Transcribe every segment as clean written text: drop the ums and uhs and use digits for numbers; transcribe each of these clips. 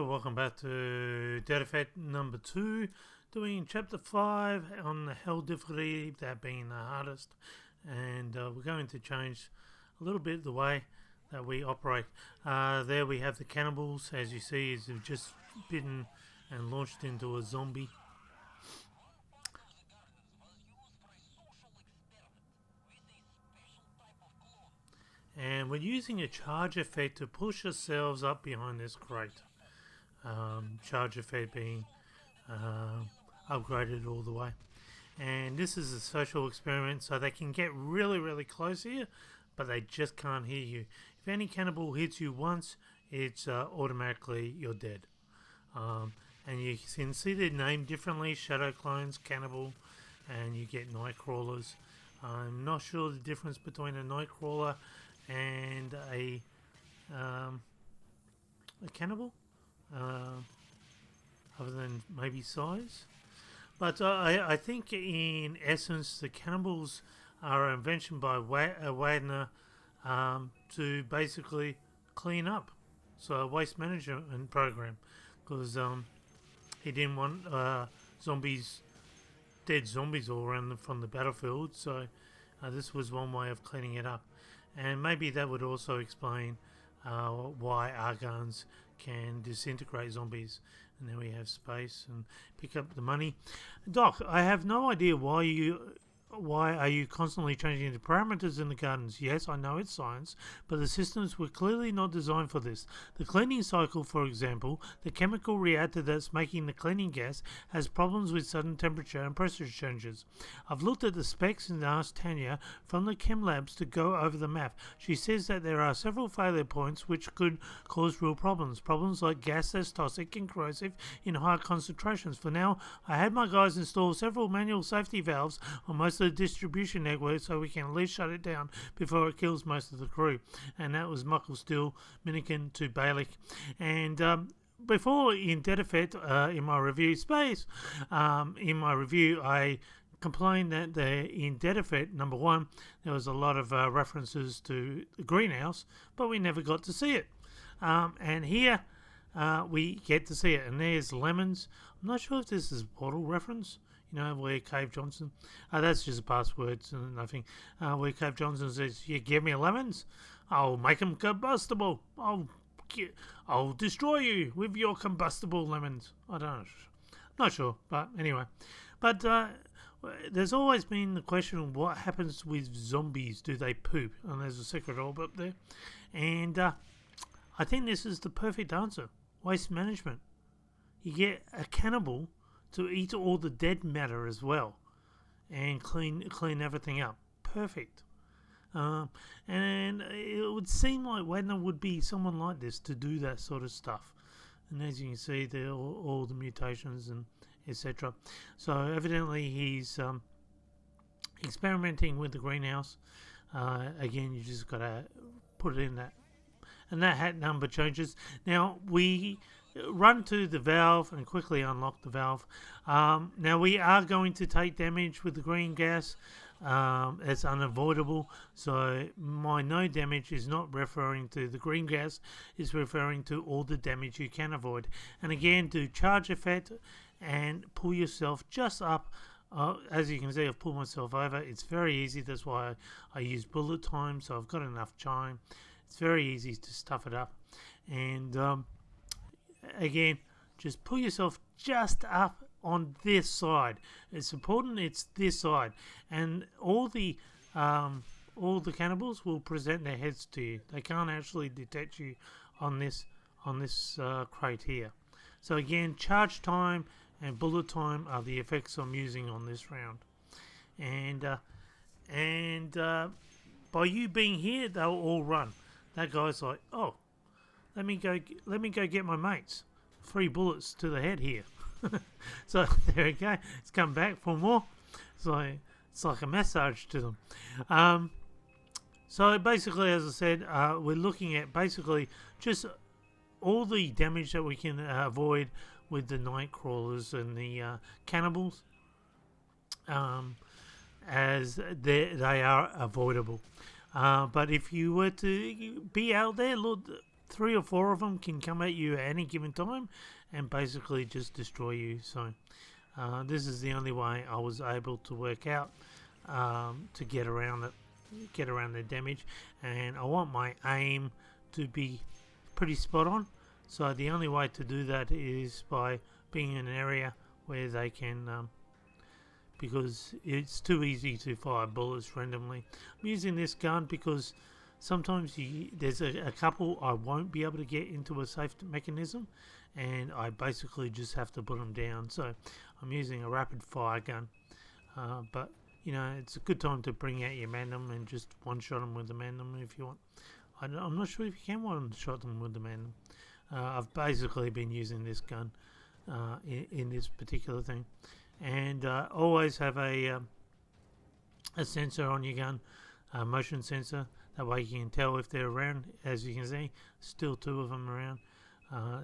Hello, welcome back to Dead Effect number 2, doing chapter 5 on the Hell difficulty, that being the hardest, and we're going to change a little bit the way that we operate. There we have the cannibals, as you see, is just bitten and launched into a zombie. And we're using a charge effect to push ourselves up behind this crate. Charge effect being upgraded all the way. And this is a social experiment, so they can get really close here, but they just can't hear you. If any cannibal hits you once, it's automatically you're dead. And you can see they're named differently: shadow clones, cannibal, and you get night crawlers. I'm not sure the difference between a night crawler and a cannibal, other than maybe size. But I think in essence the cannibals are an invention by Wagner to basically clean up. So a waste management program, because he didn't want dead zombies all around from the battlefield, so this was one way of cleaning it up. And maybe that would also explain why Argons can disintegrate zombies. And then we have space and pick up the money. Doc, I have no idea why are you constantly changing the parameters in the gardens? Yes, I know it's science, but the systems were clearly not designed for this. The cleaning cycle, for example, the chemical reactor that's making the cleaning gas, has problems with sudden temperature and pressure changes. I've looked at the specs and asked Tanya from the chem labs to go over the map. She says that there are several failure points which could cause real problems. Problems like gas that's toxic and corrosive in high concentrations. For now, I had my guys install several manual safety valves on most the distribution network so we can at least shut it down before it kills most of the crew. And that was Muckle Still, Minikin to Balik. And before in Dead Effect, in my review I complained that in Dead Effect number 1 there was a lot of references to the greenhouse, but we never got to see it. And here we get to see it, and there's lemons. I'm not sure if this is a Portal reference. You know, where Cave Johnson, that's just passwords and nothing. Where Cave Johnson says, "You give me lemons, I'll make them combustible. I'll destroy you with your combustible lemons." I don't know, not sure, but anyway. But there's always been the question of what happens with zombies. Do they poop? And there's a secret orb up there, and I think this is the perfect answer: waste management. You get a cannibal to eat all the dead matter as well, and clean everything up. Perfect. And it would seem like Wagner would be someone like this to do that sort of stuff. And as you can see, there are all the mutations and etc. So evidently he's experimenting with the greenhouse. Again, you just got to put it in that, and that hat number changes. Now we run to the valve and quickly unlock the valve. Now we are going to take damage with the green gas. It's unavoidable. So my no damage is not referring to the green gas. It's referring to all the damage you can avoid. And again, do charge effect and pull yourself just up. As you can see, I've pulled myself over. It's very easy. That's why I use bullet time. So I've got enough time. It's very easy to stuff it up. And again, just pull yourself just up on this side. It's important it's this side, and all the cannibals will present their heads to you. They can't actually detect you on this crate here. So again, charge time and bullet time are the effects I'm using on this round. And by you being here, they'll all run. That guy's like, "Oh, let me go get my mates. 3 bullets to the head here." So there we go. It's come back for more. So it's like a massage to them. So basically, as I said, we're looking at basically just all the damage that we can avoid with the night crawlers and the cannibals, as they are avoidable. But if you were to be out there, look, 3 or 4 of them can come at you at any given time and basically just destroy you. So this is the only way I was able to work out to get around it, get around their damage. And I want my aim to be pretty spot on. So the only way to do that is by being in an area where they can, because it's too easy to fire bullets randomly. I'm using this gun because sometimes there's a couple I won't be able to get into a safe mechanism, and I basically just have to put them down. So I'm using a rapid fire gun, but you know, it's a good time to bring out your Magnum and just one-shot them with the Magnum if you want. I'm not sure if you can one-shot them with the Magnum. I've basically been using this gun in this particular thing, and always have a sensor on your gun, a motion sensor. That way you can tell if they're around. As you can see, still 2 of them around.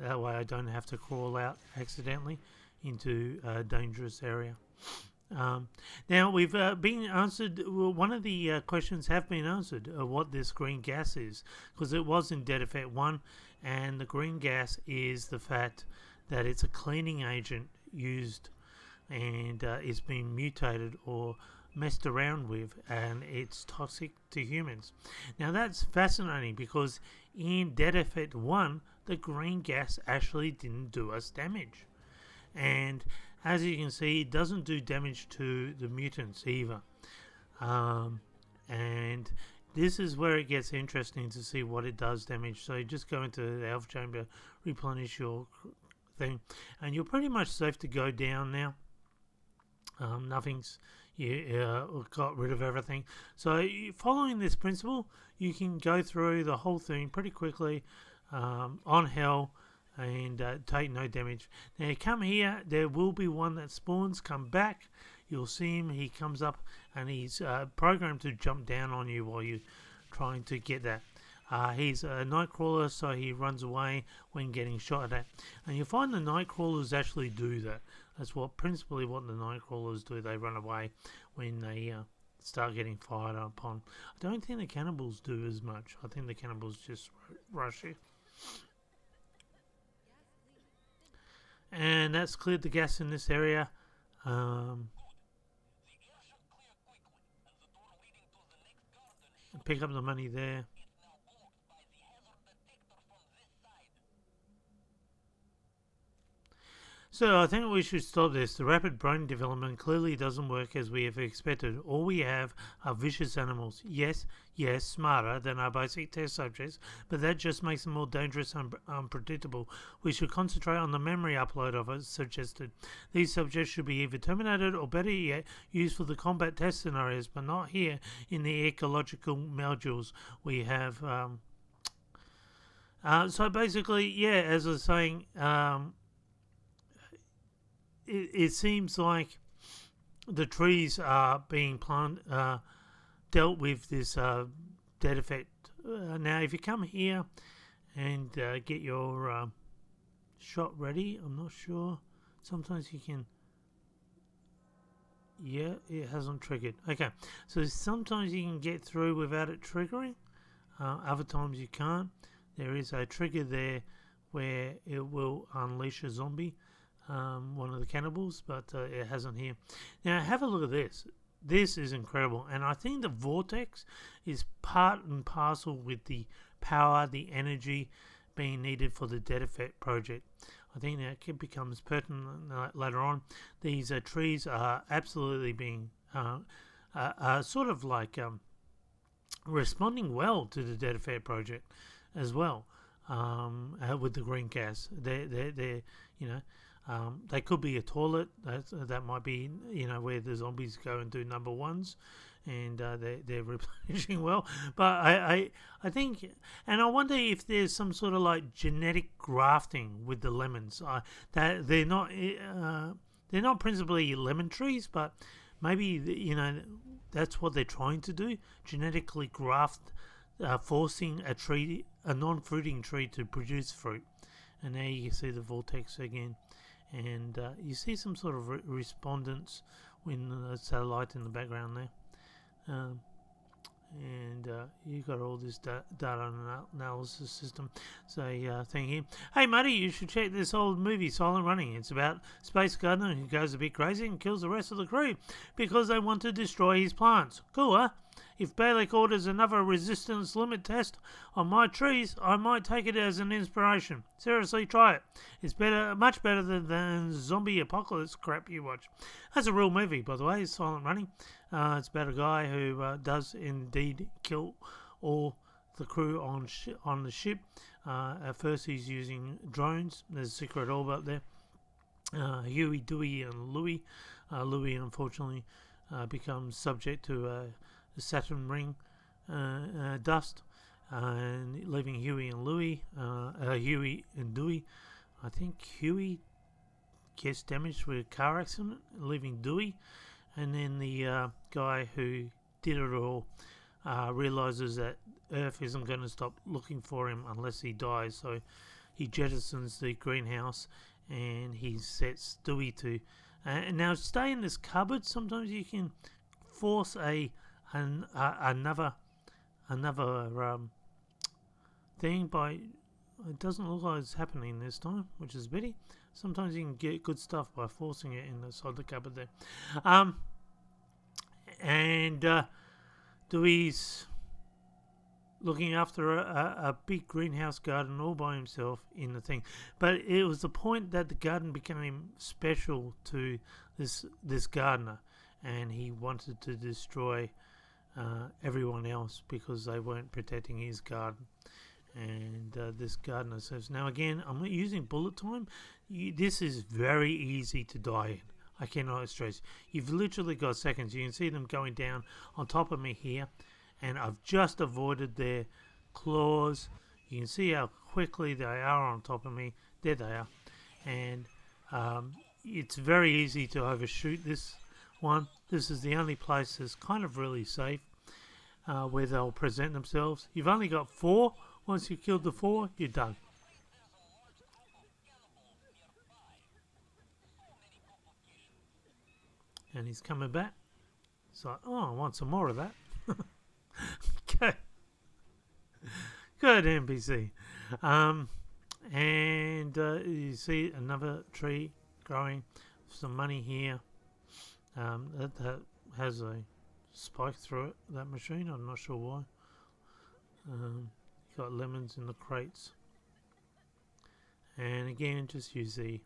That way I don't have to crawl out accidentally into a dangerous area. Now we've been answered. Well, one of the questions have been answered. What this green gas is, because it was in Dead Effect 1, and the green gas is the fact that it's a cleaning agent used, and it's been mutated or messed around with, and it's toxic to humans. Now that's fascinating because in Dead Effect 1, the green gas actually didn't do us damage, and as you can see, it doesn't do damage to the mutants either. And this is where it gets interesting to see what it does damage. So you just go into the health chamber, replenish your thing, and you're pretty much safe to go down now. Nothing's got rid of everything. So following this principle, you can go through the whole thing pretty quickly on hell and take no damage. Now come here, there will be one that spawns. Come back, you'll see him. He comes up and he's programmed to jump down on you while you're trying to get that. He's a nightcrawler, so he runs away when getting shot at. And you find the nightcrawlers actually do that. That's principally what the nightcrawlers do. They run away when they start getting fired upon. I don't think the cannibals do as much. I think the cannibals just rush you. And that's cleared the gas in this area. Pick up the money there. So I think we should stop this. The rapid brain development clearly doesn't work as we have expected. All we have are vicious animals. Yes, smarter than our basic test subjects, but that just makes them more dangerous and unpredictable. We should concentrate on the memory upload of it suggested. These subjects should be either terminated or better yet used for the combat test scenarios, but not here in the ecological modules we have. So basically, yeah, as I was saying, it seems like the trees are being dealt with this dead effect. Now, if you come here and get your shot ready, I'm not sure. Sometimes you can. Yeah, it hasn't triggered. Okay, so sometimes you can get through without it triggering. Other times you can't. There is a trigger there where it will unleash a zombie. One of the cannibals, but it hasn't here. Now have a look at this. This is incredible, and I think the vortex is part and parcel with the power, the energy being needed for the Dead Effect project. I think that becomes pertinent later on. These trees are absolutely being sort of like responding well to the Dead Effect project as well, with the green gas. They're you know. They could be a toilet. That might be, where the zombies go and do number ones, and they're replenishing well. But I think, and I wonder if there's some sort of like genetic grafting with the lemons. That they're not principally lemon trees, but maybe that's what they're trying to do: genetically graft, forcing a non-fruiting tree to produce fruit. And there you see the vortex again. And you see some sort of respondence when the satellite in the background there. And you got all this data analysis system. So thing here. Hey, Muddy, you should check this old movie, Silent Running. It's about Space Gardener who goes a bit crazy and kills the rest of the crew because they want to destroy his plants. Cool, huh? If Balak orders another resistance limit test on my trees, I might take it as an inspiration. Seriously, try it. It's better, much better than zombie apocalypse crap you watch. That's a real movie, by the way, Silent Running. It's about a guy who does indeed kill all the crew on the ship. At first he's using drones. There's a secret orb up there. Huey, Dewey and Louie. Louie, unfortunately, becomes subject to the Saturn ring dust, and leaving Huey and Huey and Dewey. I think Huey gets damaged with a car accident, leaving Dewey, and then the guy who did it all realizes that Earth isn't going to stop looking for him unless he dies, so he jettisons the greenhouse and he sets Dewey to now stay in this cupboard. Sometimes you can force another thing by. It doesn't look like it's happening this time, which is a pity. Sometimes you can get good stuff by forcing it inside the cupboard there. And Dewey's looking after a big greenhouse garden all by himself in the thing. But it was the point that the garden became special to this gardener, and he wanted to destroy everyone else because they weren't protecting his garden. And this gardener says, now again, I'm not using bullet time. This is very easy to die in. I cannot stress. You've literally got seconds. You can see them going down on top of me here, and I've just avoided their claws. You can see how quickly they are on top of me. There they are. And it's very easy to overshoot this one. This is the only place that's kind of really safe where they'll present themselves. You've only got 4. Once you've killed the 4, you're done. And he's coming back. It's like, oh, I want some more of that. Okay. Good NPC. And you see another tree growing. Some money here. That has a spike through it, that machine. I'm not sure why. Got lemons in the crates. And again, just use the...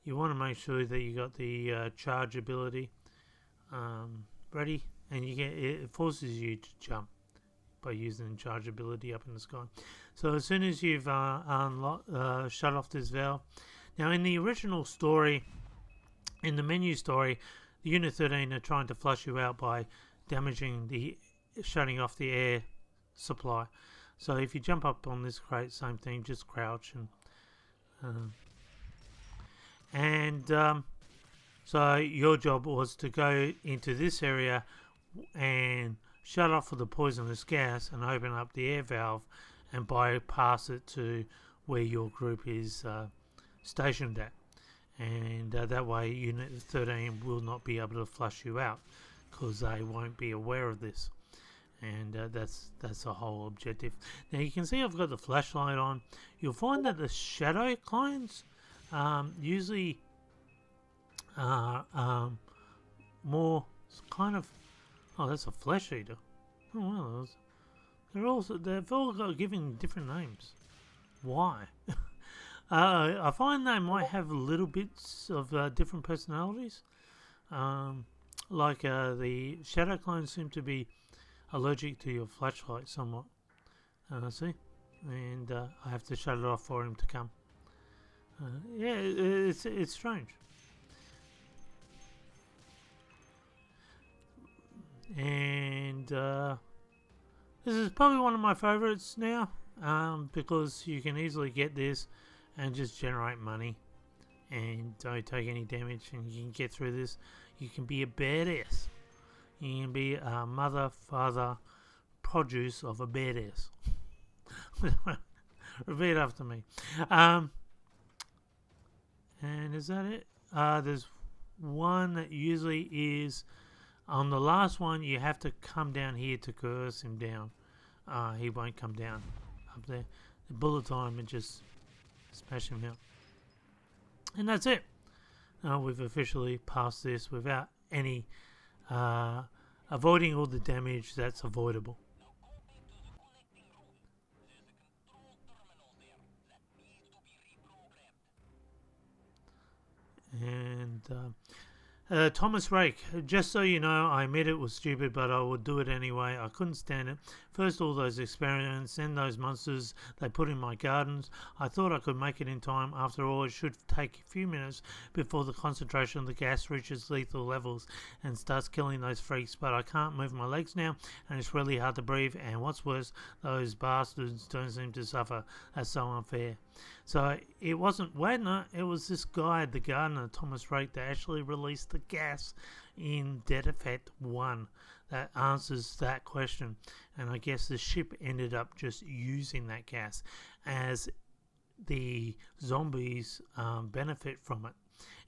You want to make sure that you got the charge ability ready, and it forces you to jump by using charge ability up in the sky. So as soon as you've shut off this valve, now in the original story, in the menu story, the Unit 13 are trying to flush you out by shutting off the air supply. So if you jump up on this crate, same thing, just crouch so your job was to go into this area and shut off the poisonous gas and open up the air valve and bypass it to where your group is stationed at. And that way Unit 13 will not be able to flush you out because they won't be aware of this. And that's the whole objective. Now you can see I've got the flashlight on. You'll find that the shadow clones usually are more kind of... Oh, that's a flesh eater. Oh, well, they've all got given different names. Why? I find they might have little bits of different personalities. Like the shadow clones seem to be allergic to your flashlight somewhat. See? And I have to shut it off for him to come. Yeah, it's strange. And this is probably one of my favorites now, because you can easily get this and just generate money and don't take any damage, and you can get through this. You can be a badass. You can be a mother, father, produce of a badass. Repeat after me. And is that it? There's one that usually is On the last one, you have to come down here to coerce him down. He won't come down up there. The bullet time and just smash him out. And that's it. We've officially passed this without any avoiding all the damage that's avoidable. And Thomas Rake, just so you know, I admit it was stupid, but I would do it anyway. I couldn't stand it. First, all those experiments, then those monsters they put in my gardens. I thought I could make it in time. After all, it should take a few minutes before the concentration of the gas reaches lethal levels and starts killing those freaks, but I can't move my legs now, and it's really hard to breathe, and what's worse, those bastards don't seem to suffer. That's so unfair. So it wasn't Wagner, it was this guy, the gardener, Thomas Rake, that actually released the gas in Dead Effect 1 that answers that question. And I guess the ship ended up just using that gas as the zombies benefit from it.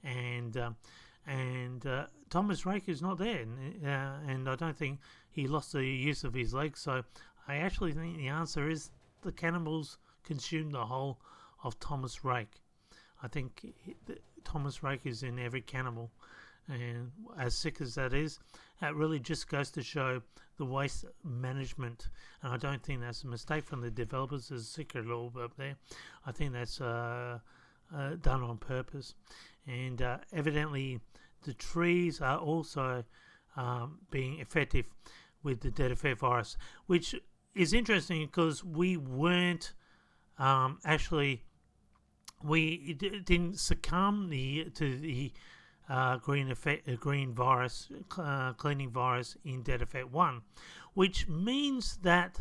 And Thomas Rake is not there, and I don't think he lost the use of his legs. So I actually think the answer is the cannibals consumed the whole of Thomas Rake. I think Thomas Rake is in every cannibal, and as sick as that is, that really just goes to show the waste management. And I don't think that's a mistake from the developers. There's a secret orb up there. I think that's done on purpose. And evidently the trees are also being effective with the Dead Effect virus, which is interesting because we weren't we didn't succumb to the green virus, cleaning virus in Dead Effect 1, which means that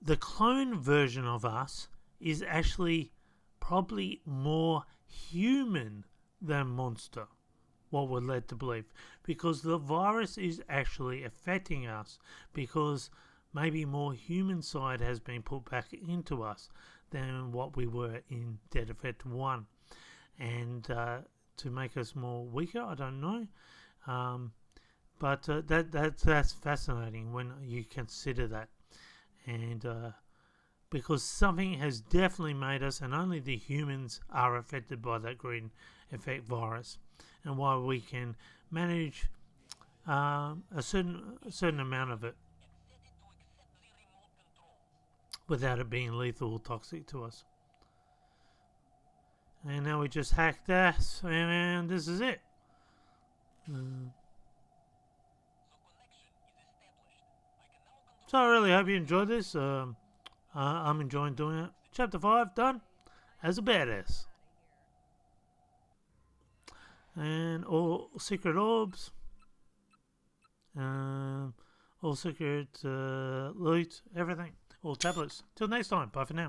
the clone version of us is actually probably more human than monster, what we're led to believe, because the virus is actually affecting us, because maybe more human side has been put back into us than what we were in Dead Effect 1. And to make us more weaker, I don't know. But that's fascinating when you consider that. And because something has definitely made us, and only the humans are affected by that green effect virus. And while we can manage a certain amount of it, without it being lethal or toxic to us. And now we just hack that, and this is it. So I really hope you enjoyed this. I'm enjoying doing it. Chapter 5 done as a badass. And all secret orbs. All secret loot, everything. All tablets. Till next time. Bye for now.